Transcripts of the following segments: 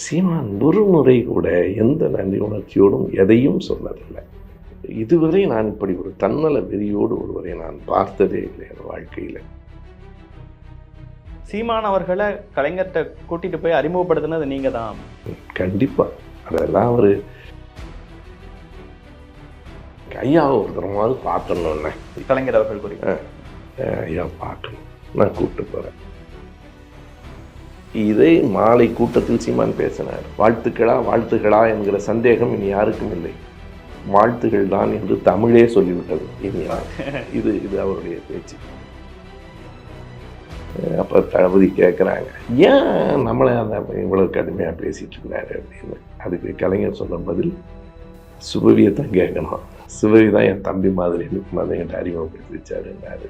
சீமான் ஒரு முறை கூட எந்த நன்றி உணர்ச்சியோடும் எதையும் சொன்னதில்லை. இதுவரை நான் இப்படி ஒரு தன்னல வெறியோடு ஒருவரை நான் பார்த்ததே இல்லை என் வாழ்க்கையில். சீமான் அவர்களை கலைஞர்கிட்ட கூட்டிட்டு போய் அறிமுகப்படுத்தினது நீங்க தான். கண்டிப்பா அதெல்லாம் ஒரு ஐயாவை ஒரு தரமாவது பார்க்கணும்னே. கலைஞர் அவர்கள் குறித்து ஐயா பார்க்கணும், நான் கூப்பிட்டு போறேன். இதே மாலை கூட்டத்தில் சீமான் பேசினார். வாழ்த்துக்களா என்கிற சந்தேகம் இனி யாருக்கும் இல்லை. வாழ்த்துகள் தான் என்று தமிழே சொல்லிவிட்டது இனி இது இது அவருடைய பேச்சு. அப்ப தளபதி கேட்குறாங்க, ஏன் நம்மளை அந்த இவ்வளவு கடுமையாக பேசிட்டு இருந்தாரு அப்படின்னு. அதுக்கு கலைஞர் சொன்ன பதில், சுபவியை தான் கேட்கணும், சுபவி தான் என் தம்பி மாதிரி என்கிட்ட அறிமுகப்படுத்தி வச்சாருன்னாரு.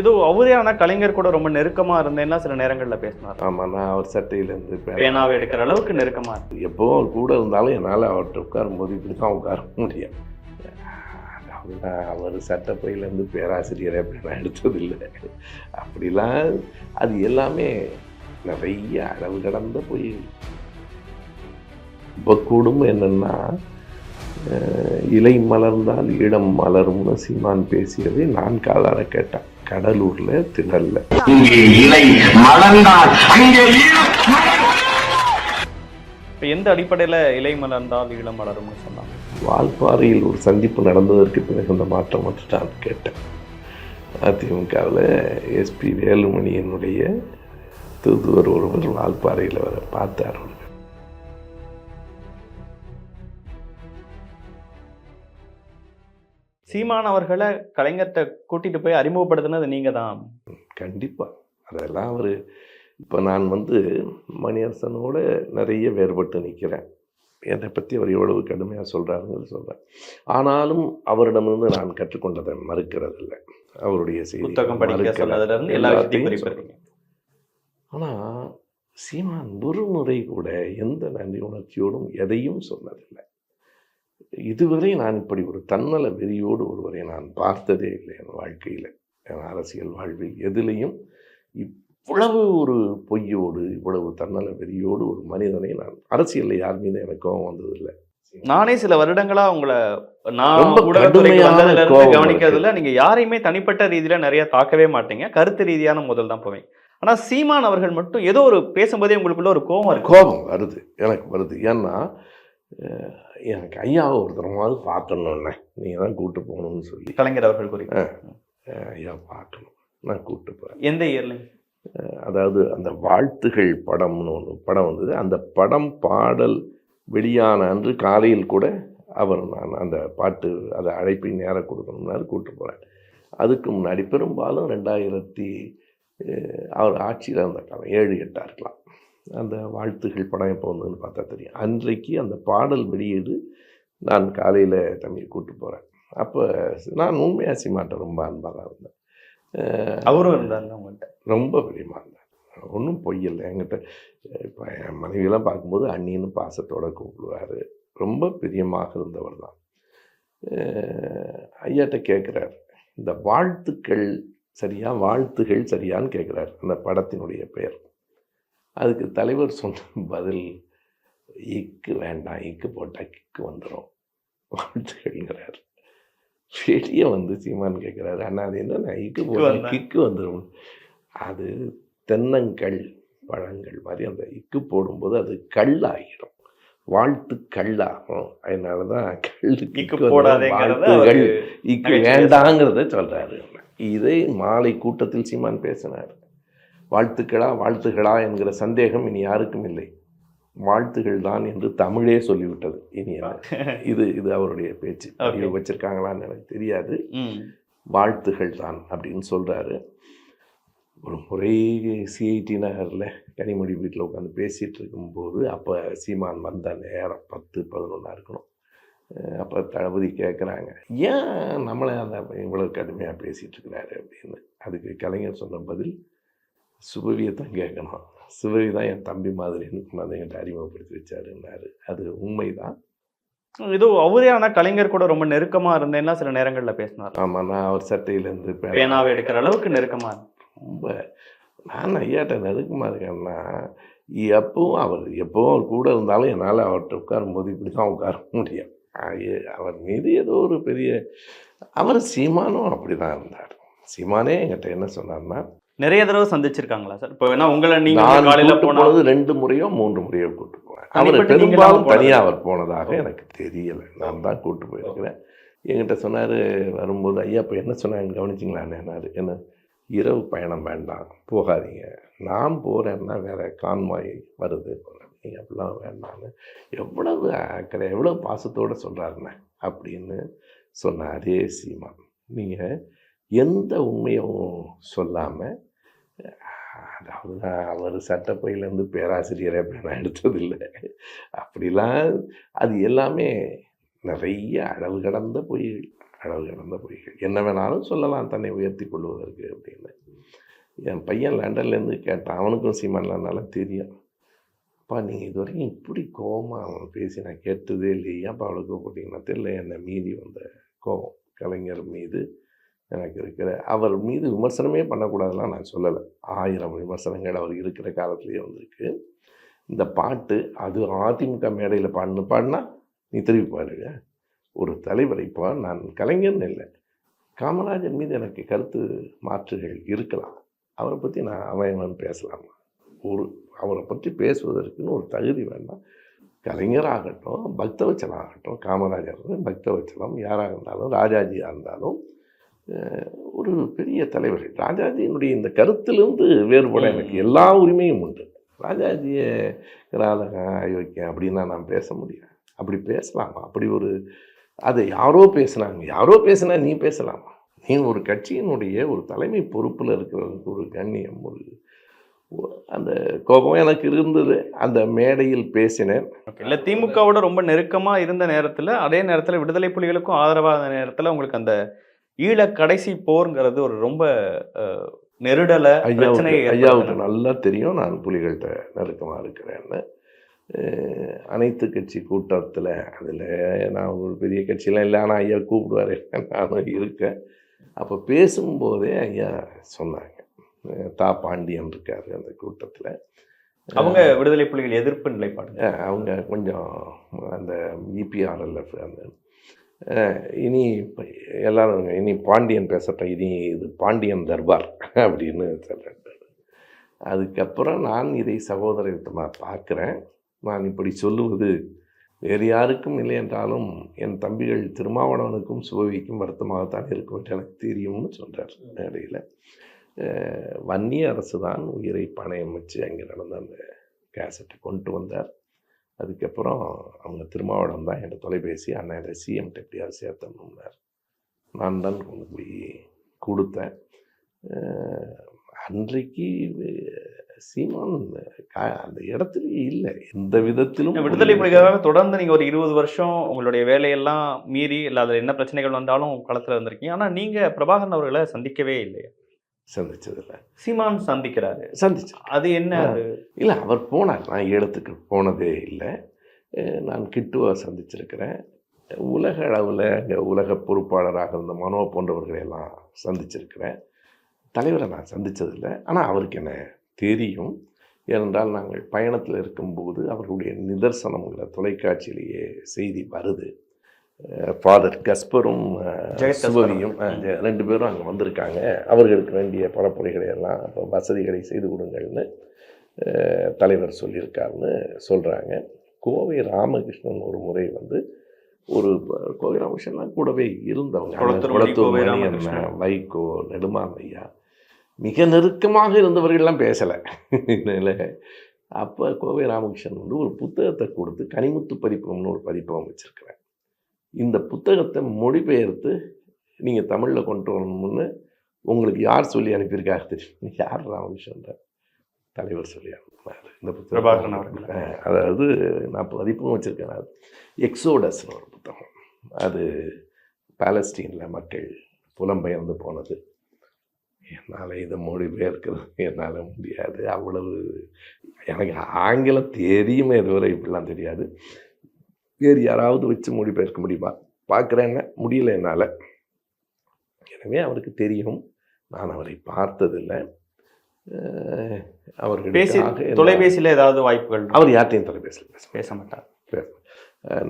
இது அவரே ஆனால் கலைஞர் கூட ரொம்ப நெருக்கமா இருந்தேன்னா சில நேரங்கள்ல பேசினார். ஆமா, நான் அவர் சட்டையிலேருந்து பேனாவை எடுக்கிற அளவுக்கு நெருக்கமா இருக்கு. எப்போவும் அவர் கூட இருந்தாலும் என்னால் அவர்கிட்ட உட்காரும்போது இப்படி தான் உட்கார முடியும். அவர் சட்டப்பையிலேருந்து பேராசிரியரை அப்படி நான் எடுத்ததில்லை. அப்படிலாம் அது எல்லாமே நிறைய அளவு கடந்த போய். இப்போ குடும்பம் என்னன்னா, இலை மலர்ந்தால் இடம் மலரும்னு சீமான் பேசியதை நான் காதார கேட்டேன். கடலூர்ல திடல்ல எந்த அடிப்படையில இலை மலர்ந்தால் ஈழம் மலரும்னு சொன்னாங்க? வால்பாறையில் ஒரு சந்திப்பு நடந்ததற்கு பிறகு அந்த மாற்றம் வந்துட்டான்னு கேட்டேன். அதிமுகவில் எஸ்பி வேலுமணியினுடைய தூதுவர் ஒருவர் வால்பாறையில் வர பார்த்தார். சீமான் அவர்களை கலைஞர்கிட்ட கூட்டிட்டு போய் அறிமுகப்படுத்தினது நீங்க தான். கண்டிப்பா அதெல்லாம் அவர். இப்போ நான் மணியரசனோட நிறைய வேறுபட்டு நிற்கிறேன். என்னை பற்றி அவர் எவ்வளவு கடுமையாக சொல்கிறாருன்னு சொல்கிறேன். ஆனாலும் அவரிடமிருந்து நான் கற்றுக்கொண்டதை மறுக்கிறதில்லை. அவருடைய புத்தகம் ஆனால் சீமான் ஒரு முறை கூட எந்த நன்றி உணர்ச்சியோடும் எதையும் சொன்னதில்லை. இதுவரை நான் இப்படி ஒரு தன்னல வெறியோடு ஒருவரை நான் பார்த்ததே இல்லை என் வாழ்க்கையில். என் அரசியல் வாழ்வில் எதிலையும் இவ்வளவு ஒரு பொய்யோடு இவ்வளவு தன்னல வெறியோடு ஒரு மனிதனை நான் அரசியலில் யார் மீது எனக்கு கோபம் வந்ததில்லை. நானே சில வருடங்களா உங்களை நான் கவனிக்கிறதுல நீங்க யாரையுமே தனிப்பட்ட ரீதியில நிறைய தாக்கவே மாட்டீங்க, கருத்து ரீதியான முதல் தான் போவீங்க. ஆனா சீமான் அவர்கள் மட்டும் ஏதோ ஒரு பேசும்போதே உங்களுக்குள்ள ஒரு கோபம் வருது, எனக்கு வருது. ஏன்னா எனக்கு ஐயாவை ஒரு தரமாவது பார்க்கணும்னே, நீங்கள் தான் கூப்பிட்டு போகணும்னு சொல்லி கலைஞர் அவர்கள் குறித்து ஐயா பார்க்கணும், நான் கூப்பிட்டு போகிறேன். எந்த இயர்ல? அதாவது அந்த வாழ்த்துகள் படம்னு ஒன்று படம் வந்தது. அந்த படம் பாடல் வெளியான அன்று காலையில் கூட நான் அந்த பாட்டு அதை அழைப்பை நேரம் கொடுக்கணும்னாரு, கூப்பிட்டு போகிறேன். அதுக்கு முன்னாடி பெரும்பாலும் 2000 அவர் ஆட்சியில் இருந்த காலம் 7-8 இருக்கலாம். அந்த வாழ்த்துகள் படம் எப்போ வந்ததுன்னு பார்த்தா தெரியும். அன்றைக்கு அந்த பாடல் வெளியீடு நான் காலையில் தம்பியை கூப்பிட்டு போகிறேன். அப்போ நான் உண்மையாக சீமான்ட்ட ரொம்ப அன்பாக தான் இருந்தேன். அவரும் இருந்தாங்க அவங்கள்ட்ட, ரொம்ப பிரியமாக இருந்தார். ஒன்றும் பொய்யில்லை என்கிட்ட. இப்போ என் மனைவியெல்லாம் பார்க்கும்போது அண்ணின்னு பாசத்தோடு கூப்பிடுவார். ரொம்ப பிரியமாக இருந்தவர் தான். ஐயாட்ட கேட்குறார், இந்த வாழ்த்துக்கள் சரியா வாழ்த்துகள் சரியான்னு கேட்குறார், அந்த படத்தினுடைய பெயர். அதுக்கு தலைவர் சொன்ன பதில், இக்கு வேண்டாம், இக்கு போட்டால் கிக்கு வந்துடும், வாழ்த்துகள்ங்கிறார். வெளியே சீமான் கேட்குறாரு, அண்ணா அது என்ன இக்கு போட்டால் கிக்கு வந்துடும்? அது தென்னங்கள் பழங்கள் மாதிரி அந்த இக்கு போடும்போது அது கல்லாகிடும், வாழ்த்து கல்லாகும். அதனால தான் வாழ்த்துகள் இக்கு வேண்டாங்கிறத சொல்கிறாரு. இதே மாலை கூட்டத்தில் சீமான் பேசினார். வாழ்த்துக்களா என்கிற சந்தேகம் இனி யாருக்கும் இல்லை. வாழ்த்துகள் தான் என்று தமிழே சொல்லிவிட்டது இனி இது இது அவருடைய பேச்சு. வச்சிருக்காங்களான்னு எனக்கு தெரியாது. வாழ்த்துகள் தான் அப்படின்னு சொல்றாரு. ஒரு முறை சிஐடி நகரில் கனிமொழி வீட்டில் உட்காந்து பேசிகிட்டு இருக்கும்போது அப்போ சீமான் வந்த நேரம் 10-11 இருக்கணும். அப்போ தளபதி கேட்குறாங்க, ஏன் நம்மளை அந்த இவ்வளவு கடுமையாக பேசிகிட்டு இருக்கிறாரு அப்படின்னு. அதுக்கு கலைஞர் சொன்ன பதில், சுபவியை தான் கேட்கணும், சுபவி தான் என் தம்பி மாதிரி என்கிட்ட அறிமுகப்படுத்தி வச்சாருன்னாரு. அது உண்மைதான். இது அவரே ஆனால் கலைஞர் கூட ரொம்ப நெருக்கமாக இருந்தேன்னா சில நேரங்களில் பேசினார். ஆமாம், நான் அவர் சட்டையிலேருந்து பேனாவை எடுக்கிற அளவுக்கு நெருக்கமாக ரொம்ப. நான் ஐயாட்ட நெருக்கமாக இருக்கேன்னா, எப்பவும் அவர் எப்பவும் கூட இருந்தாலும் என்னால் அவர்கிட்ட உட்காரும்போது இப்படி தான் உட்கார முடியும். அவர் மீது ஏதோ ஒரு பெரிய அவர் சீமானும் அப்படி தான் இருந்தார். சீமானே என்கிட்ட என்ன சொன்னார்னா, நிறைய தடவை சந்திச்சிருக்காங்களா சார்? இப்போ வேணா உங்களை நீங்க நான் காலையில கூட்டு போனா போனது 2 முறையோ 3 முறையோ கூட்டு போனேன். அவர் தனிப்பட்ட நீங்க பெரும்பாலும் போனது? தனியாக அவர் போனதாக எனக்கு தெரியலை. நான் தான் கூட்டு போயிருக்கிறேன். என்கிட்ட சொன்னார் வரும்போது, ஐயா இப்போ என்ன சொன்னாங்க கவனிச்சிங்களான்னாரு. என்ன, இரவு பயணம் வேண்டாம், போகாதீங்க, நான் போகிறேன்னா வேறு கான்வாய் வருது, நீங்கள் அப்படிலாம் வேண்டாம்னு எவ்வளவு அக்கறை எவ்வளோ பாசத்தோடு சொல்கிறாருண்ணே அப்படின்னு சொன்ன அதே சீமான். நீங்கள் எந்த உண்மையும் சொல்லாமல், அதாவது அவர் சட்டப்பையிலேருந்து பேராசிரியரை அப்படி நான் எடுத்ததில்லை, அப்படிலாம் அது எல்லாமே நிறைய அளவு கடந்த பொய்கள். என்ன வேணாலும் சொல்லலாம் தன்னை உயர்த்தி கொள்வதற்கு அப்படின்னு. என் பையன் லண்டன்லேருந்து கேட்டான், அவனுக்கும் சீமான்லாம் நல்லா தெரியும். அப்பா நீங்கள் இது வரைக்கும் இப்படி கோபமாக அவன் பேசி நான் கேட்டதே இல்லையே, அப்போ அவளுக்கு போட்டிங்கன்னா தெரியல. என்னை மீறி வந்த கோபம் கலைஞர் மீது எனக்கு இருக்கிற, அவர் மீது விமர்சனமே பண்ணக்கூடாதுலாம் நான் சொல்லலை. 1000 விமர்சனங்கள் அவர் இருக்கிற காலத்துலேயே வந்திருக்கு. இந்த பாட்டு அது அதிமுக மேடையில் பாடினா நீ திரும்பி பாருங்க. ஒரு தலைவர், இப்போ நான் கலைஞர்னு இல்லை, காமராஜர் மீது எனக்கு கருத்து மாற்றுகள் இருக்கலாம். அவரை பற்றி நான் அவன் பேசலாமா? அவரை பற்றி பேசுவதற்குன்னு ஒரு தகுதி வேண்டாம். கலைஞராகட்டும், பக்தவச்சலம் ஆகட்டும், காமராஜர் பக்தவச்சலம் யாராக இருந்தாலும், ராஜாஜியாக இருந்தாலும் ஒரு பெரிய தலைவர். ராஜாஜியினுடைய இந்த கருத்திலிருந்து வேறுபட எனக்கு எல்லா உரிமையும் உண்டு. ராஜாஜியை கிராதகம் அயோக்கியம் அப்படின்னா நான் பேச முடியும். அப்படி பேசலாமா? அப்படி ஒரு அதை யாரோ பேசினா நீ பேசலாமா? நீ ஒரு கட்சியினுடைய ஒரு தலைமை பொறுப்பில் இருக்கிறவங்களுக்கு ஒரு கண்ணியம், ஒரு அந்த கோபம் எனக்கு இருந்தது. அந்த மேடையில் பேசினேன். இல்லை, திமுகவோட ரொம்ப நெருக்கமாக இருந்த நேரத்தில், அதே நேரத்தில் விடுதலை புலிகளுக்கும் ஆதரவான நேரத்தில் உங்களுக்கு அந்த ஈழ கடைசி போருங்கிறது ஒரு ரொம்ப நெருடலை பிரச்சனை. ஐயாவுக்கு நல்லா தெரியும் நான் புலிகள்கிட்ட நெருக்கமாக இருக்கிறேன்னு. அனைத்து கட்சி கூட்டத்தில் அதில் நான் ஒரு பெரிய கட்சியெலாம் இல்லை, ஆனால் ஐயா கூப்பிடுவார், நானும் இருக்கேன். அப்போ பேசும்போதே ஐயா சொன்னாங்க, தா பாண்டியன் இருக்கார் அந்த கூட்டத்தில். அவங்க விடுதலை புலிகள் எதிர்ப்பு நிலைப்பாடு. அவங்க கொஞ்சம் அந்த இபிஆர்எல்எஃப் அந்த இனி எல்லாரும் இனி பாண்டியன் பேசட்டும், இனி இது பாண்டியன் தர்பார் அப்படின்னு சொல்கிறேன். அதுக்கப்புறம் நான் இதை சகோதரத்தமாக பார்க்குறேன். நான் இப்படி சொல்லுவது வேறு யாருக்கும் இல்லை என்றாலும் என் தம்பிகள் திருமாவளவனுக்கும் சுபவிக்கும் வருத்தமாகத்தான் இருக்கும் என்று எனக்கு தெரியும்னு சொல்கிறார் மேடையில். வன்னிய அரசு தான் உயிரை பணயம் வச்சு அங்கே நடந்த அந்த கேசட்டை கொண்டு வந்தார். அதுக்கப்புறம் அவங்க திருமாவளவன் தான் என் தொலைபேசி, அண்ணன் இதை சிஎம்கிட்ட எப்படியாவது சேர்த்தணும்னார். நான் தான் கொண்டு போய் கொடுத்தேன். அன்றைக்கு சீமான் அந்த இடத்துல இல்லை, எந்த விதத்திலும். விடுதலை புலிகளாக தொடர்ந்து நீங்கள் ஒரு 20 வருஷம் உங்களுடைய வேலையெல்லாம் மீறி இல்லாத என்ன பிரச்சனைகள் வந்தாலும் களத்தில் இருந்திருக்கீங்க. ஆனால் நீங்கள் பிரபாகரன் அவர்களை சந்திக்கவே இல்லையா? சந்திச்சதில்லை. சீமான் சந்திக்கிறாரு. அது என்ன? இல்லை, அவர் போனார், நான் ஈழத்துக்கு போனதே இல்லை. நான் கிட்டுவை சந்திச்சிருக்கிறேன். உலக அளவில் அங்கே உலக பொறுப்பாளராக இருந்த மனோ போன்றவர்களையெல்லாம் சந்திச்சிருக்கிறேன். தலைவரை நான் சந்தித்ததில்லை, ஆனால் அவருக்கு என்ன தெரியும். ஏனென்றால் நாங்கள் பயணத்தில் இருக்கும்போது அவர்களுடைய நிதர்சனங்களை தொலைக்காட்சியிலேயே செய்தி வருது. ஃபாதர் கஸ்பரும் சுபவியும் 2 பேரும் அங்கே வந்திருக்காங்க, அவர்களுக்கு வேண்டிய பரப்புரைகளை எல்லாம் வசதிகளை செய்து கொடுங்கள்னு தலைவர் சொல்லியிருக்காருன்னு சொல்கிறாங்க. கோவை ராமகிருஷ்ணன் ஒரு முறை ஒரு கோவை ராமகிருஷ்ணன் கூடவே இருந்தவங்க, வைகோ, நெடுமான் ஐயா, மிக நெருக்கமாக இருந்தவர்கள்லாம் பேசலை. அப்போ கோவை ராமகிருஷ்ணன் ஒரு புத்தகத்தை கொடுத்து கனிமுத்து பதிப்பகம்னு ஒரு பதிப்பகம் வச்சுருக்கிறேன், இந்த புத்தகத்தை மொழிபெயர்த்து நீங்கள் தமிழில் கொண்டு வரணும்னு உங்களுக்கு யார் சொல்லி அனுப்பியிருக்காரு தெரியும்? யார்? ராமகிருஷ்ணன் தலைவர் சொல்லி அனுப்பினார் இந்த புத்தகம். அதாவது நான் பதிப்பும் வச்சுருக்கேன். அது எக்ஸோடஸ்னு ஒரு புத்தகம். அது பாலஸ்தீனில் மக்கள் புலம்பெயர்ந்து போனது. என்னால் இதை மொழிபெயர்க்கிறது என்னால் முடியாது. அவ்வளவு எனக்கு ஆங்கிலம் தெரியுமே இதுவரை, இப்படிலாம் தெரியாது. வேறு யாராவது வச்சு மொழிபெயர்க்க முடியுமா பார்க்குறேங்க, முடியல என்னால். எனவே அவருக்கு தெரியும், நான் அவரை பார்த்ததில்லை. அவர்களுக்காக தொலைபேசியில் ஏதாவது வாய்ப்புகள்? அவர் யார்ட்டையும் தொலைபேசியில் பேச மாட்டார்.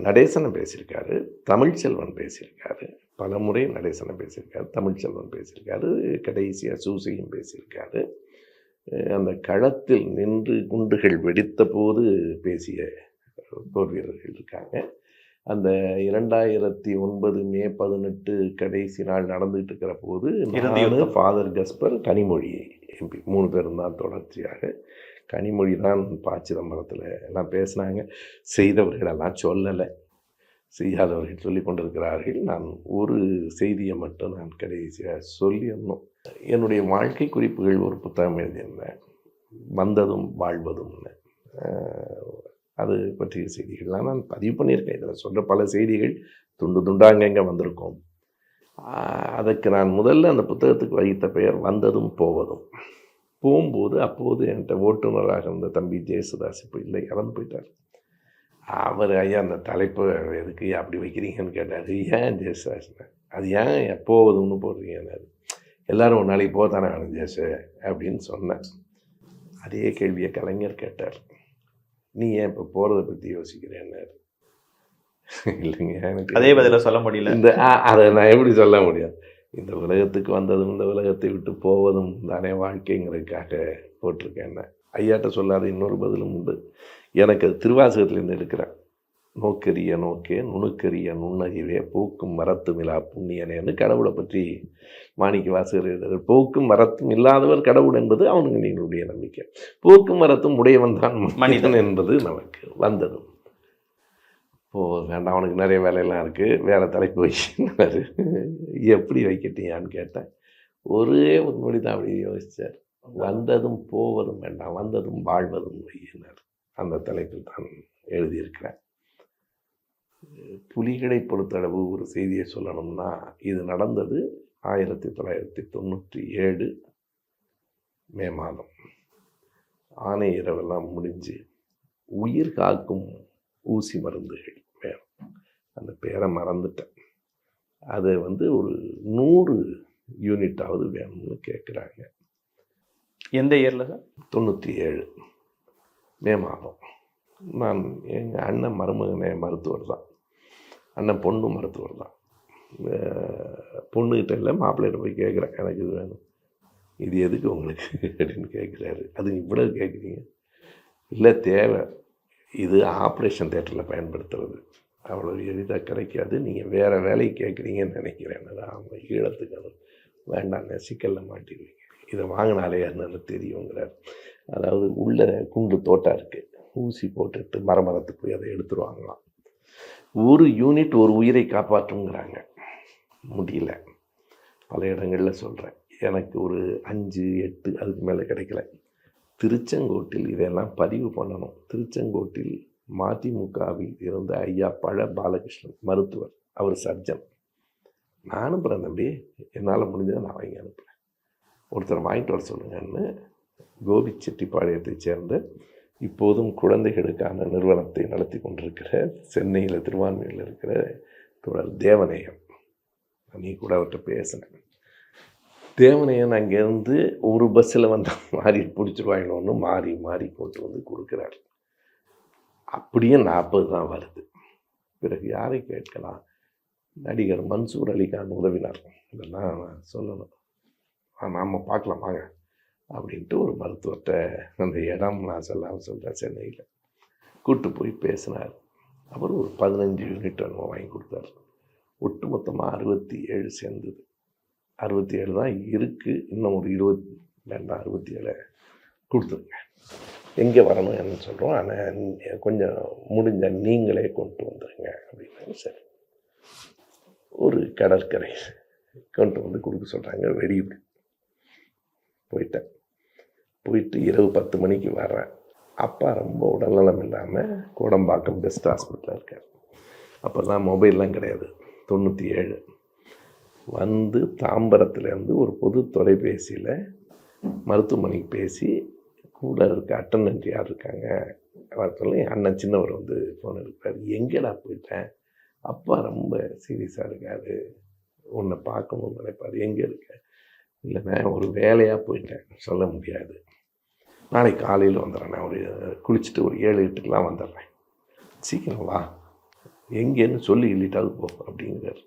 நடேசனை பேசியிருக்காரு, தமிழ்ச்செல்வன் பேசியிருக்காரு, பல முறை நடேசனை பேசியிருக்காரு, தமிழ்ச்செல்வன் பேசியிருக்காரு, கடைசியாக சூசையும் பேசியிருக்காரு. அந்த களத்தில் நின்று குண்டுகள் வெடித்த போது பேசிய போர் வீரர்கள் இருக்காங்க. அந்த 2009 மே 18 கடைசி நாள் நடந்துகிட்டு இருக்கிற போது ஃபாதர் கஸ்பர், கனிமொழி எம்பி 3 பேரும் தான் தொடர்ச்சியாக. கனிமொழி தான் ப. சிதம்பரத்தில் எல்லாம் பேசினாங்க. செய்தவர்களெல்லாம் சொல்லலை, செய்யாதவர்கள் சொல்லி கொண்டிருக்கிறார்கள். நான் ஒரு செய்தியை மட்டும் நான் கடைசியாக சொல்லிடணும். என்னுடைய வாழ்க்கை குறிப்புகள் ஒரு புத்தகம் எழுதியிருந்தேன், வந்ததும் வாழ்வதும்னு. அது பற்றிய செய்திகள்லாம் நான் பதிவு பண்ணியிருக்கேன். இதில் சொல்கிற பல செய்திகள் துண்டு துண்டாங்க இங்கே வந்திருக்கோம். அதுக்கு நான் முதல்ல அந்த புத்தகத்துக்கு வகித்த பெயர் வந்ததும் போவதும். போகும்போது அப்போது என்கிட்ட ஓட்டுநராக இருந்த தம்பி ஜெயசுதாஸ் இப்போ இல்லை, இறந்து போயிட்டார். அவர் ஐயா அந்த தலைப்பு எதுக்கு அப்படி வைக்கிறீங்கன்னு கேட்டார். ஏன் ஜெயசுதாஸ்னு? அது ஏன் போவதும்னு போடுறீங்கன்னாரு. எல்லோரும் ஒரு நாளைக்கு போதானே வேணும் ஜேசு அப்படின்னு சொன்னேன். அதே கேள்வியை கலைஞர் கேட்டார், நீ ஏன் இப்போ போகிறத பற்றி யோசிக்கிறேன்னாரு. இல்லைங்க, எனக்கு அதே பதில சொல்ல முடியல. அதை நான் எப்படி சொல்ல முடியும்? இந்த உலகத்துக்கு வந்ததும் இந்த உலகத்தை விட்டு போவதும் தானே வாழ்க்கைங்கிறதுக்காக போட்டிருக்கேன். ஐயாட்ட சொல்லாத இன்னொரு பதிலும் உண்டு. எனக்கு அது திருவாசகத்துலேருந்து எடுக்கிறேன். நோக்கரிய நோக்கே நுணுக்கரிய நுண்ணறிவே பூக்கும் மரத்தும் இலா புண்ணியனேன்னு கடவுளை பற்றி மாணிக்க வாசகர் எழுதுகிறார். போக்கும் மரத்தும் இல்லாதவர் கடவுள் என்பது அவனுக்கு நீங்களுடைய நம்பிக்கை. போக்கும் மரத்தும் உடையவன் தான் மனிதன் என்பது நமக்கு வந்ததும். வேண்டாம், அவனுக்கு நிறைய வேலையெல்லாம் இருக்குது, வேறு தலைப்பு வைக்கினார். எப்படி வைக்கட்டீங்கன்னு கேட்டேன். ஒரே ஒரு மொழி தான் அப்படி யோசித்தார். வந்ததும் போவதும் வேண்டாம், வந்ததும் வாழ்வதும் வையினார். அந்த தலைப்பில் தான் எழுதியிருக்கிறேன். புலிகளை பொறுத்தளவு ஒரு செய்தியை சொல்லணும்னா, இது நடந்தது 1997 மே மாதம். ஆனை இரவெல்லாம் முடிஞ்சு உயிர் காக்கும் ஊசி மருந்துகள் வேணும். அந்த பேரை மறந்துட்டேன். அதை ஒரு 100 யூனிட்டாவது வேணும்னு கேட்குறாங்க. எந்த இயரில் சார்? 97 மே மாதம். நான் எங்கள் அண்ணன் மருமகனே மருத்துவர் தான், அண்ணன் பொண்ணு மருத்துவர் தான். பொண்ணுக்கிட்ட இல்லை, மாப்பிள்ளைகிட்ட போய் கேட்குறேன், எனக்கு இது வேணும். இது எதுக்கு உங்களுக்கு அப்படின்னு கேட்குறாரு. அது இவ்வளோ கேட்குறீங்க? இல்லை, தேவை. இது ஆப்ரேஷன் தேட்டரில் பயன்படுத்துறது, அவ்வளோ எளிதாக கிடைக்காது, நீங்கள் வேறு வேலையை கேட்குறீங்கன்னு நினைக்கிறேன். அவங்க ஈழத்துக்கு வேண்டாங்க, சிக்கலில் மாட்டிடுவீங்க, இதை வாங்கினாலே என்னன்னு தெரியுங்கிறார். அதாவது உள்ள குண்டு தோட்டா இருக்குது, ஊசி போட்டுட்டு மரத்துக்கு போய் அதை எடுத்துருவாங்களாம். 1 யூனிட் ஒரு உயிரை காப்பாற்றுங்கிறாங்க. முடியல. பல இடங்களில் சொல்கிறேன். எனக்கு ஒரு 5, 8 அதுக்கு மேலே கிடைக்கல. திருச்செங்கோட்டில் இதெல்லாம் பதிவு பண்ணணும். திருச்செங்கோட்டில் மதிமுகவில் இருந்த ஐயா பழ பாலகிருஷ்ணன் மருத்துவர், அவர் சர்ஜன். நான் அனுப்புகிறேன் தம்பி, என்னால் முடிஞ்சதை நான் வாங்கி அனுப்புகிறேன், ஒருத்தர் வாங்கிட்டு வர சொல்லுங்கன்னு கோபிச்செட்டிப்பாளையத்தைச் சேர்ந்த இப்போதும் குழந்தைகளுக்கான நிறுவனத்தை நடத்தி கொண்டிருக்கிற சென்னையில் திருவான்மையில் இருக்கிற தொடர் தேவநேயம், நீ கூட அவர்கிட்ட பேசினேன். தேவநேயன் அங்கேருந்து ஒரு பஸ்ஸில் மாறி பிடிச்சிருவாங்களோன்னு மாறி மாறி போட்டு கொடுக்குறாரு. அப்படியே 40 தான் வருது. பிறகு யாரை கேட்கலாம்? நடிகர் மன்சூர் அலிகான் உதவினார். இதெல்லாம் சொல்லணும், நாம் பார்க்கலாம் வாங்க அப்படின்ட்டு ஒரு மருத்துவர்கிட்ட அந்த இடம் நான் சொல்கிறேன், சென்னையில் கூப்பிட்டு போய் பேசினார். அவர் ஒரு 15 யூனிட் வாங்கி கொடுத்தார். ஒட்டு மொத்தமாக 67 சேர்ந்தது. 67 தான் இருக்குது, இன்னும் ஒரு 20 வேண்டாம், 67 கொடுத்துருங்க. எங்கே வரணும் என்ன சொல்கிறோம், ஆனால் கொஞ்சம் முடிஞ்ச நீங்களே கொண்டு வந்துடுங்க அப்படின்னு. சரி, ஒரு கடற்கரை கொண்டு கொடுக்க சொல்கிறாங்க. வெடியுடு போயிட்டேன். போயிட்டு இரவு 10 மணிக்கு வர்றேன். அப்பா ரொம்ப உடல்நலம் இல்லாமல் கோடம்பாக்கம் பெஸ்ட் ஹாஸ்பிட்டலில் இருக்கார். அப்போ தான் மொபைல்லாம் கிடையாது, 97. வந்து தாம்பரத்துலேருந்து ஒரு பொது தொலைபேசியில் மருத்துவமனைக்கு பேசி, கூட இருக்க அட்டண்டன்ட் யார் இருக்காங்க அவர் சொல்லி, அண்ணன் சின்னவர் ஃபோன் எடுக்கிறார். எங்கேடா போயிட்டேன், அப்பா ரொம்ப சீரியஸாக இருக்கார், உன்னை பார்க்கணும்னு நினைப்பார், எங்கே இருக்க? இல்லைண்ணே ஒரு வேலையாக போயிட்டேன், சொல்ல முடியாது, நாளைக்கு காலையில் வந்துடுறேன், நான் ஒரு குளிச்சுட்டு ஒரு 7-8க்கெலாம் வந்துடுறேன், சீக்கிரம் வா, எங்கேன்னு சொல்லி இல்லிட்டாவது போ அப்படிங்கிறார்.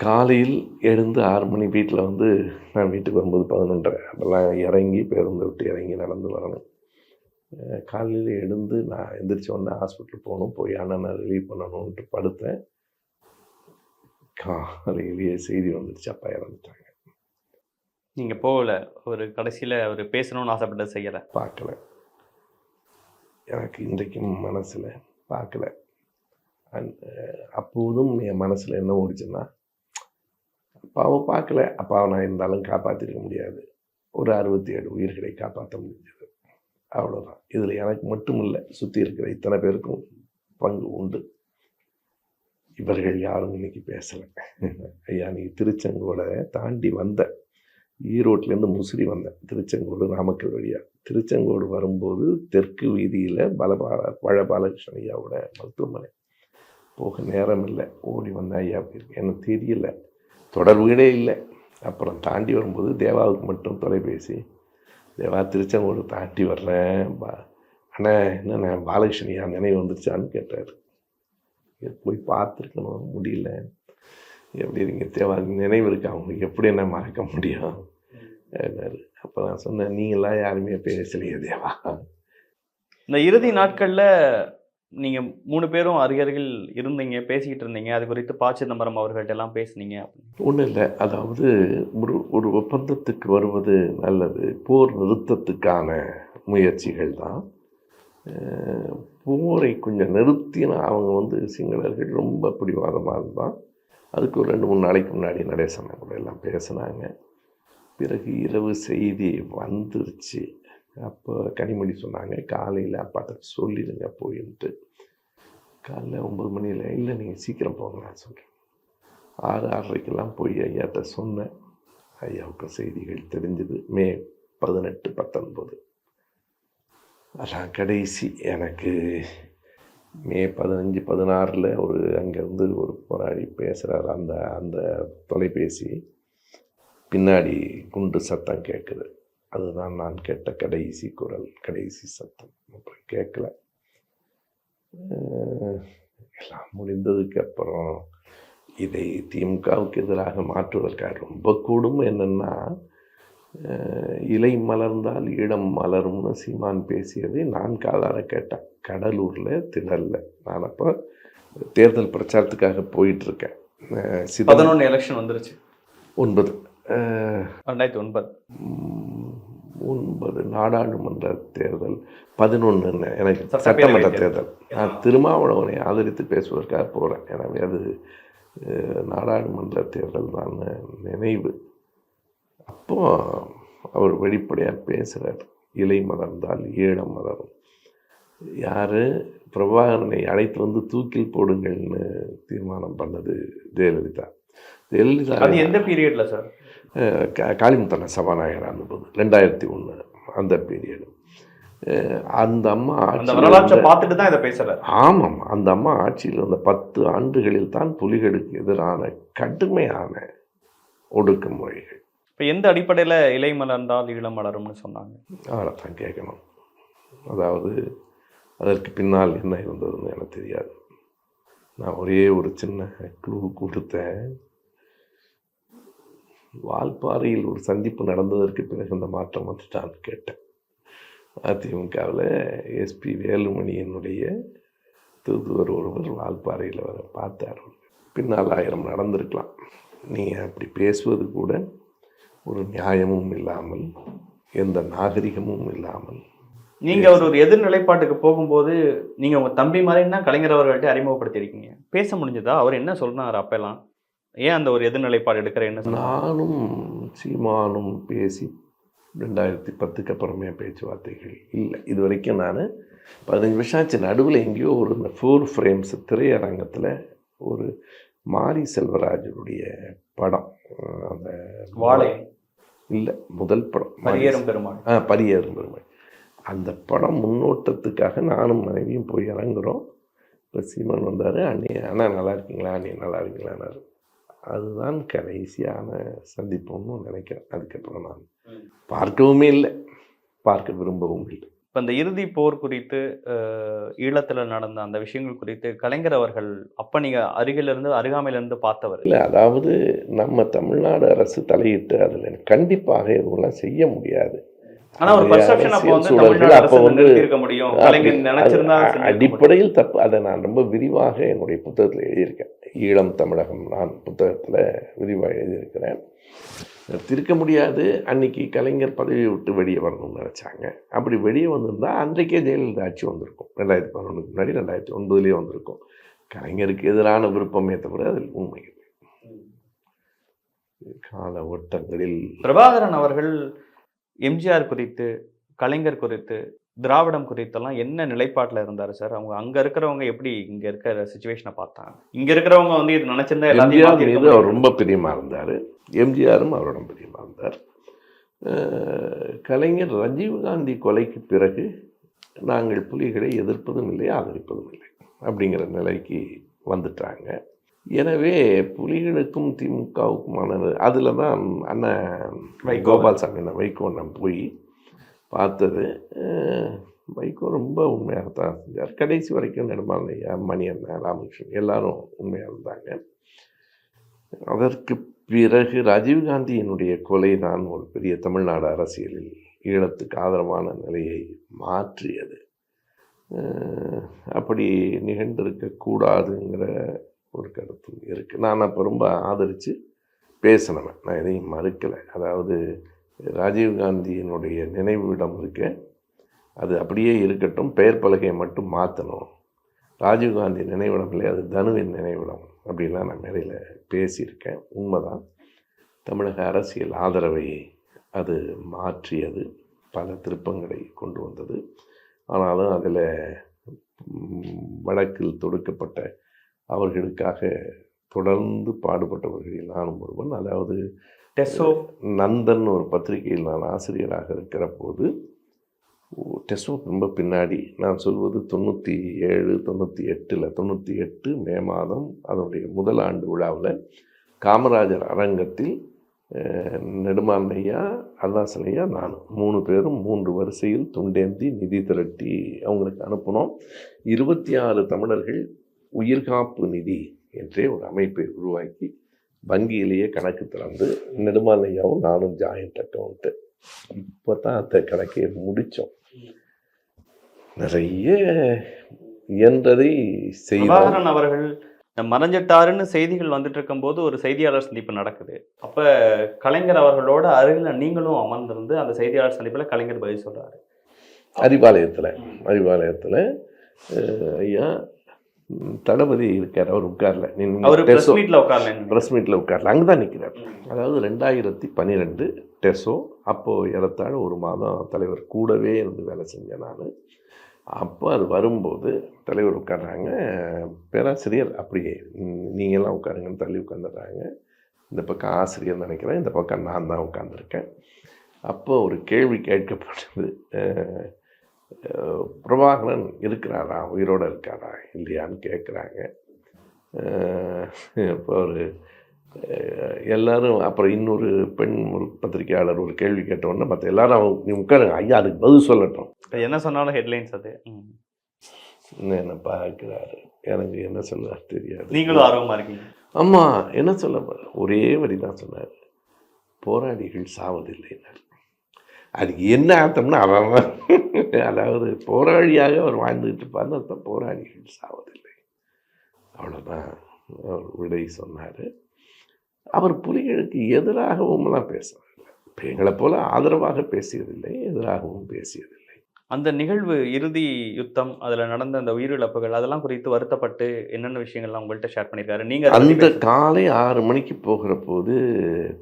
காலையில் எழுந்து 6 மணி வீட்டில் வந்து நான் வீட்டுக்கு வரும்போது 11:30, அப்போல்லாம் இறங்கி பேருந்து விட்டு இறங்கி நடந்து வரணும். காலையில் எழுந்து நான் எந்திரிச்ச உடனே ஹாஸ்பிட்டல் போகணும், போய் அண்ணனை ரிலீவ் பண்ணணுன்ட்டு படுத்தேன். காலையிலேயே செய்தி வந்துடுச்சு, அப்பா இறந்துட்டாங்க. நீங்கள் போகல, ஒரு கடைசியில் அவர் பேசணும்னு ஆசைப்பட்டது செய்யலை, பார்க்கல. எனக்கு இன்றைக்கும் மனசில் பார்க்கல. அப்போதும் என் மனசில் என்ன ஓடிச்சுன்னா, அப்பாவை பார்க்கல, அப்பாவை நான் இருந்தாலும் காப்பாற்றிருக்க முடியாது, ஒரு 67 உயிர்களை காப்பாற்ற முடிஞ்சது, அவ்வளோதான். இதில் எனக்கு மட்டும் இல்லை, சுற்றி இருக்கிற இத்தனை பேருக்கும் பங்கு உண்டு. இவர்கள் யாரும் இன்னைக்கு பேசலை. ஐயா நீ திருச்செங்கோடை தாண்டி வந்த, ஈரோட்லேருந்து முசிறி வந்தேன், திருச்செங்கோடு நாமக்கல் வழியாக. திருச்செங்கோடு வரும்போது தெற்கு வீதியில் பழபாலகிருஷ்ணன் ஐயாவோட மருத்துவமனை, போக நேரம் இல்லை, ஓடி வந்த ஐயா எனக்கு தெரியல, தொடர்புகளே இல்லை. அப்புறம் தாண்டி வரும்போது தேவாவுக்கு மட்டும் தொலைபேசி, தேவா திருச்செங்கோடு தாண்டி வர்றேன், அண்ணா என்னண்ணே பாலகிருஷ்ணன் ஐயா நினைவு வந்துருச்சான்னு கேட்டார். போய் பார்த்துருக்கணும், முடியல, எப்படி இருக்கீங்க தேவா, நினைவு இருக்கா அவங்களுக்கு, எப்படி என்ன மறக்க முடியும் அப்படின்னாரு. அப்போ நான் சொன்னேன், நீங்களாம் யாருமே பேசலையே தேவா. இந்த இறுதி நாட்களில் நீங்கள் 3 பேரும் அருகருகில் இருந்தீங்க, பேசிக்கிட்டு இருந்தீங்க, அது குறித்து ப. சிதம்பரம் அவர்கள்ட்ட எல்லாம் பேசுனீங்க. ஒன்றும் இல்லை, அதாவது ஒரு ஒப்பந்தத்துக்கு வருவது நல்லது, போர் நிறுத்தத்துக்கான முயற்சிகள் தான். போரை கொஞ்சம் நிறுத்தினா அவங்க வந்து சிங்களர்கள் ரொம்ப பிடிவாதமாக இருந்தால், அதுக்கு ஒரு 2-3 நாளைக்கு முன்னாடி நடேசனை கூட எல்லாம் பேசினாங்க. பிறகு இரவு செய்தி வந்துருச்சு. அப்போ கனிமொழி சொன்னாங்க, காலையில் அப்பாட்ட சொல்லிடுங்க போயின்ட்டு. காலையில் 9 மணியில் இல்லை நீங்கள் சீக்கிரம் போங்க நான் சொல்கிறேன். 6-6:30 போய் ஐயாட்ட சொன்னேன். ஐயாவுக்கு செய்திகள் தெரிஞ்சுது. மே 18-19 அதான் கடைசி. எனக்கு மே 15-16 ஒரு அங்கேருந்து ஒரு போராடி பேசுகிறார். அந்த தொலைபேசி பின்னாடி குண்டு சத்தம் கேட்குது. அதுதான் நான் கேட்ட கடைசி குரல், கடைசி சத்தம். அப்புறம் கேட்கல. எல்லாம் முடிந்ததுக்கு அப்புறம் இதை திமுகவுக்கு எதிராக மாற்றுவதற்காக ரொம்ப கூடும் என்னென்னா, இலை மலர்ந்தால் ஈழம் மலரும்னு சீமான் பேசியதை நான் காதார கேட்டேன், கடலூரில் திடலில். நான் அப்போ தேர்தல் பிரச்சாரத்துக்காக போயிட்டுருக்கேன். 11 எலெக்ஷன் வந்துருச்சு, 9 2009 நாடாளுமன்ற தேர்தல், 11 எனக்கு சட்டமன்ற தேர்தல். நான் திருமாவளவனை ஆதரித்து பேசுவதற்காக போகிறேன். எனவே அது நாடாளுமன்ற தேர்தல் தான் நினைவு. அப்போ அவர் வெளிப்படையாக பேசுகிறார், இலை மலர்ந்தால் ஈழம் மலரும். யார் பிரபாகரனை அழைத்து வந்து தூக்கில் போடுங்கள்னு தீர்மானம் பண்ணது ஜெயலலிதா. அது எந்த பீரியட்ல சார்? காளிமுத்தனை சபாநாயகராக இருந்தபோது 2001 அந்த பீரியடு. அந்த அம்மா வரலாற்றை பார்த்துட்டு தான் இதை பேசுகிறார். ஆமாம், அந்த அம்மா ஆட்சியில் இருந்த 10 ஆண்டுகளில் தான் புலிகளுக்கு எதிரான கடுமையான ஒடுக்குமுறைகள். இப்போ எந்த அடிப்படையில் இலை மலர்ந்தால் ஈழம் மலரும்னு சொன்னாங்க? அதைத்தான் கேட்கணும். அதாவது அதற்கு பின்னால் என்ன இருந்ததுன்னு எனக்கு தெரியாது. நான் ஒரே ஒரு சின்ன க்ளூ கொடுத்தேன். வால்பாறையில் ஒரு சந்திப்பு நடந்ததற்கு பிறகு இந்த மாற்றம் வந்துட்டான்னு கேட்டேன். அதிமுகவில் எஸ்பி வேலுமணியினுடைய தூதுவர் ஒருவர் வால்பாறையில் வர பார்த்தார். பின்னால் 1000 நடந்திருக்கலாம். நீங்கள் அப்படி பேசுவது கூட ஒரு நியாயமும் இல்லாமல், எந்த நாகரிகமும் இல்லாமல். நீங்கள் அவர் ஒரு எதிர்நிலைப்பாட்டுக்கு போகும்போது நீங்கள் உங்கள் தம்பி மாதிரின்னா கலைஞர் அவர்கள்ட்ட அறிமுகப்படுத்தியிருக்கீங்க, பேச முடிஞ்சதா? அவர் என்ன சொன்னார் அப்பெல்லாம்? ஏன் அந்த ஒரு எதிர்நிலைப்பாடு எடுக்கிற என்ன? நானும் சீமானும் பேசி 2010க்கு அப்புறமே பேச்சுவார்த்தைகள் இல்லை. இது வரைக்கும் நான் 15 வருஷம் ஆச்சு. நடுவில் எங்கேயோ ஒரு இந்த 4 ஃப்ரேம்ஸ் திரையரங்கத்தில் ஒரு மாரி செல்வராஜனுடைய படம், அந்த வாழை இல்லை முதல் படம் பரியேறும் பெருமாள். பரியேறும் பெருமாள். அந்த படம் முன்னோட்டத்துக்காக நானும் மனைவியும் போய் இறங்குறோம். இப்போ சீமான் வந்தார். அண்ணா நல்லா இருக்கீங்களா, அண்ணே நல்லா இருக்கீங்களான்னாரு. அதுதான் கடைசியான சந்திப்புன்னு நினைக்கிறேன். அதுக்கப்புறம் நான் பார்க்கவுமே இல்லை, பார்க்க விரும்பவும் இல்லை. இப்போ இந்த இறுதி போர் குறித்து ஈழத்தில் நடந்த அந்த விஷயங்கள் குறித்து கலைஞர் அவர்கள் அப்போ நீங்கள் அருகாமையிலிருந்து பார்த்தவர் இல்லை, அதாவது நம்ம தமிழ்நாடு அரசு தலையிட்டு அதில் கண்டிப்பாக எதுவும் செய்ய முடியாது. ஆனா ஒரு பெர்செப்ஷன் அப்போ வந்து தமிழ்நாடு அரசு நிறுத்தியிருக்க முடியும், கலைஞர் நினைச்சிருந்தா அடிப்படையில் தப்பு. அதை நான் ரொம்ப விரிவாக என்னுடைய புத்தகத்தில் எழுதியிருக்கேன். ஈழம் தமிழகம் நான் புத்தகத்தில் விரிவாக எழுதியிருக்கிறேன். நிறுத்திருக்க முடியாது. அன்னைக்கு கலைஞர் பதவியை விட்டு வெளியே வரணும்னு நினச்சாங்க. அப்படி வெளியே வந்திருந்தா அன்றைக்கே ஜெயலலிதா ஆட்சி வந்திருக்கும். 2011க்கு முன்னாடி 2009 வந்திருக்கும். கலைஞருக்கு எதிரான விருப்பமே தவிர அதில் உண்மை இல்லை. கால ஓட்டங்களில் பிரபாகரன் அவர்கள் எம்ஜிஆர் குறித்து, கலைஞர் குறித்து, திராவிடம் குறித்தெல்லாம் என்ன நிலைப்பாட்டில் இருந்தார் சார்? அவங்க அங்க இருக்கிறவங்க எப்படி இங்க இருக்கிற சிச்சுவேஷனை பார்த்தாங்க? இங்க இருக்கிறவங்க வந்து இது நினைச்சிருந்தா எம்ஜிஆர் மீது அவர் ரொம்ப பிரியமா இருந்தார். எம்ஜிஆரும் அவரிடம் பிரியமா இருந்தார். கலைஞர் ராஜீவ்காந்தி கொலைக்கு பிறகு நாங்கள் புலிகளை எதிர்ப்பதும் இல்லை, ஆதரிப்பதும் இல்லை அப்படிங்கிற நிலைக்கு வந்துட்டாங்க. எனவே புலிகளுக்கும் திமுகவுக்குமான அதில் தான் அண்ணன் கோபால்சாமி வைகோண்ணன் போய் பார்த்தது. வைகோ ரொம்ப உண்மையாகத்தான் செஞ்சார். கடைசி வரைக்கும் நெடுமாலையா, மணியண்ணன், ராமகிருஷ்ணன் எல்லாரும் உண்மையாக இருந்தாங்க. அதற்கு பிறகு ராஜீவ்காந்தியினுடைய கொலை தான் ஒரு பெரிய தமிழ்நாடு அரசியலில் ஈழத்துக்கு ஆதரவான நிலையை மாற்றியது. அப்படி நிகழ்ந்திருக்கக்கூடாதுங்கிற ஒரு கருத்து இருக்குது. நான் அப்போ ரொம்ப ஆதரித்து பேசினவன், நான் எதையும் மறுக்கலை. அதாவது ராஜீவ்காந்தியினுடைய நினைவிடம் இருக்க, அது அப்படியே இருக்கட்டும், பெயர் பலகையை மட்டும் மாற்றணும். ராஜீவ்காந்தி நினைவிடம் இல்லை, அது தனுவின் நினைவிடம் அப்படின்லாம் நான் மேடையில் பேசியிருக்கேன். உண்மைதான். தமிழக அரசியல் ஆதரவை அது மாற்றியது, பல திருப்பங்களை கொண்டு வந்தது. ஆனாலும் அதில் வழக்கில் தொடுக்கப்பட்ட அவர்களுக்காக தொடர்ந்து பாடுபட்டவர்களில் நானும் ஒருவன். அதாவது டெஸ்ஸோ நந்தன் ஒரு பத்திரிகையில் நான் ஆசிரியராக இருக்கிற போது, டெஸ்ஸோ ரொம்ப பின்னாடி, நான் சொல்வது 97, 98 மே மாதம் அதனுடைய முதல் ஆண்டு விழாவில் காமராஜர் அரங்கத்தில் நெடுமாறன் ஐயா, அருணாசன் ஐயா, நான் 3 பேரும் 3 வரிசையில் துண்டேந்தி நிதி திரட்டி அவங்களுக்கு அனுப்பினோம். 26 தமிழர்கள் உயிர்காப்பு நிதி என்றே ஒரு அமைப்பை உருவாக்கி வங்கியிலேயே கணக்கு திறந்து நெடுமாறன் ஐயாவும் நானும் ஜாயிண்ட் அக்கௌண்ட்டு. இப்போ தான் அந்த கணக்கை முடித்தோம். நிறைய இயன்றதை செய்வார். அவர்கள் மறைஞ்சிட்டாருன்னு செய்திகள் வந்துட்டு இருக்கும்போது ஒரு செய்தியாளர் சந்திப்பு நடக்குது. அப்போ கலைஞர் அவர்களோட அருகில் நீங்களும் அமர்ந்திருந்து அந்த செய்தியாளர் சந்திப்பில் கலைஞர் பதில் சொல்கிறாரு. அறிவாலயத்தில் ஐயா தளபதி இருக்கார், அவர் உட்கார்ல, ப்ரெஸ் மீட்டில் உட்கார்ல, அங்கே தான் நிற்கிறார். அதாவது 2012 டெஸ்ஸோ, அப்போது ஏறத்தாழ ஒரு மாதம் தலைவர் கூடவே இருந்து வேலை செஞ்சேன் நான். அப்போ அது வரும்போது தலைவர் உட்கார்றாங்க, பேராசிரியர் அப்படியே நீங்கள்லாம் உட்காருங்கன்னு தள்ளி உட்காந்துடுறாங்க. இந்த பக்கம் ஆசிரியர் நினைக்கிறேன், இந்த பக்கம் நான் தான் உட்காந்துருக்கேன். அப்போ ஒரு கேள்வி கேட்கப்பட்டது, பிரபாகரன் இருக்கிறாரா, உயிரோடு இருக்காரா இல்லையான்னு கேட்குறாங்க. இப்போ ஒரு எல்லாரும், அப்புறம் இன்னொரு பெண் ஒரு பத்திரிகையாளர் ஒரு கேள்வி கேட்டோன்னே மற்ற எல்லாரும் அவங்க உட்காருங்க ஐயா அதுக்கு பதில் சொல்லட்டும், என்ன சொன்னாலும் ஹெட்லைன்ஸ் அது என்ன பார்க்குறாரு, எனக்கு என்ன சொல்ல தெரியாது. நீங்களும் ஆர்வமாக இருக்கீங்க. ஆமாம், என்ன சொல்ல ஒரே வரி தான் சொன்னார், போராளிகள் சாவதில்லைன்னார். அதுக்கு என்ன அர்த்தம்னா அவன், அதாவது போராளியாக அவர் வாழ்ந்துக்கிட்டு இருப்பார்னு அர்த்தம். போராளிகள் சாவதில்லை, அவ்வளோதான் அவர் விடை சொன்னார். அவர் புலிகளுக்கு எதிராகவும்லாம் பேசுவார். எங்களை போல ஆதரவாக பேசியதில்லை, எதிராகவும் பேசியதில்லை. அந்த நிகழ்வு, இறுதி யுத்தம், அதில் நடந்த அந்த உயிரிழப்புகள், அதெல்லாம் குறித்து வருத்தப்பட்டு என்னென்ன விஷயங்கள்லாம் உங்கள்கிட்ட ஷேர் பண்ணியிருக்காரு? நீங்கள் அந்த காலை 6 மணிக்கு போகிற போது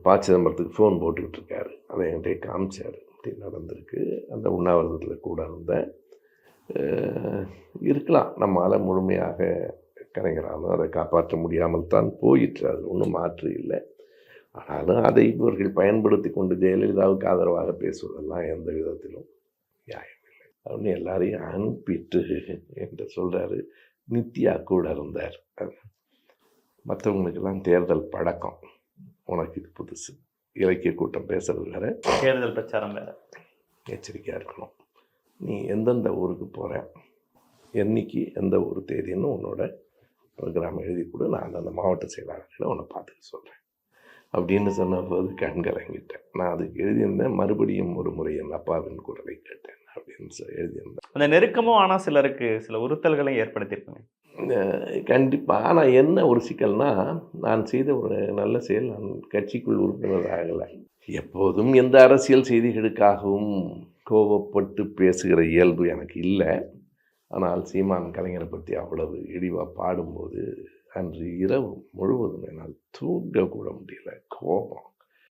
ப. சிதம்பரத்துக்கு ஃபோன் போட்டுக்கிட்டு இருக்காரு. அதை என்கிட்ட காமிச்சார். அப்படி நடந்திருக்கு, அந்த உண்ணாவிரதத்தில் கூட இருந்தேன். இருக்கலாம், நம்மளால் முழுமையாக கலைஞராலும் அதை காப்பாற்ற முடியாமல் தான் போயிற்று, அது ஒன்றும் மாற்று இல்லை. ஆனாலும் அதை இவர்கள் பயன்படுத்தி கொண்டு ஜெயலலிதாவுக்கு ஆதரவாக பேசுவதெல்லாம் எந்த விதத்திலும் நியாயமில்லை அப்படின்னு எல்லாரையும் அனுப்பிட்டு என்று சொல்கிறாரு. நித்யா கூட இருந்தார். மற்றவங்களுக்கெல்லாம் தேர்தல் பழக்கம், உனக்கு இது புதுசு. இலக்கிய கூட்டம் பேசுறது வேற, தேர்தல் பிரச்சாரம் வேற. எச்சரிக்கையாக இருக்கணும். நீ எந்தெந்த ஊருக்கு போகிற, என்னைக்கு எந்த ஒரு தேதின்னு உன்னோட ப்ரோக்ராம் எழுதி கொடு, நான் அந்த மாவட்ட செயலாளர்களை உன்னை பார்த்துட்டு சொல்கிறேன் அப்படின்னு சொன்னபோது கண்கலங்கிட்டேன். நான் அதுக்கு எழுதியிருந்தேன், மறுபடியும் ஒரு முறை என் அப்பாவின் குரலை கேட்டேன் அப்படின்னு எழுதியிருந்தேன். அந்த நெருக்கமும் ஆனால் சிலருக்கு சில உறுத்தல்களையும் ஏற்படுத்தியிருக்கேன். கண்டிப்பாக. ஆனால் என்ன ஒரு சிக்கல்னா, நான் செய்த ஒரு நல்ல செயல், நான் கட்சிக்குள் உறுப்பினர் ஆகலை. எப்போதும் எந்த அரசியல் செய்திகளுக்காகவும் கோபப்பட்டு பேசுகிற இயல்பு எனக்கு இல்லை. ஆனால் சீமான் கலைஞரை பற்றி அவ்வளவு இழிவாக பாடும்போது அன்று இரவு முழுவதும் என்னால் தூங்க கூட முடியல. கோபம்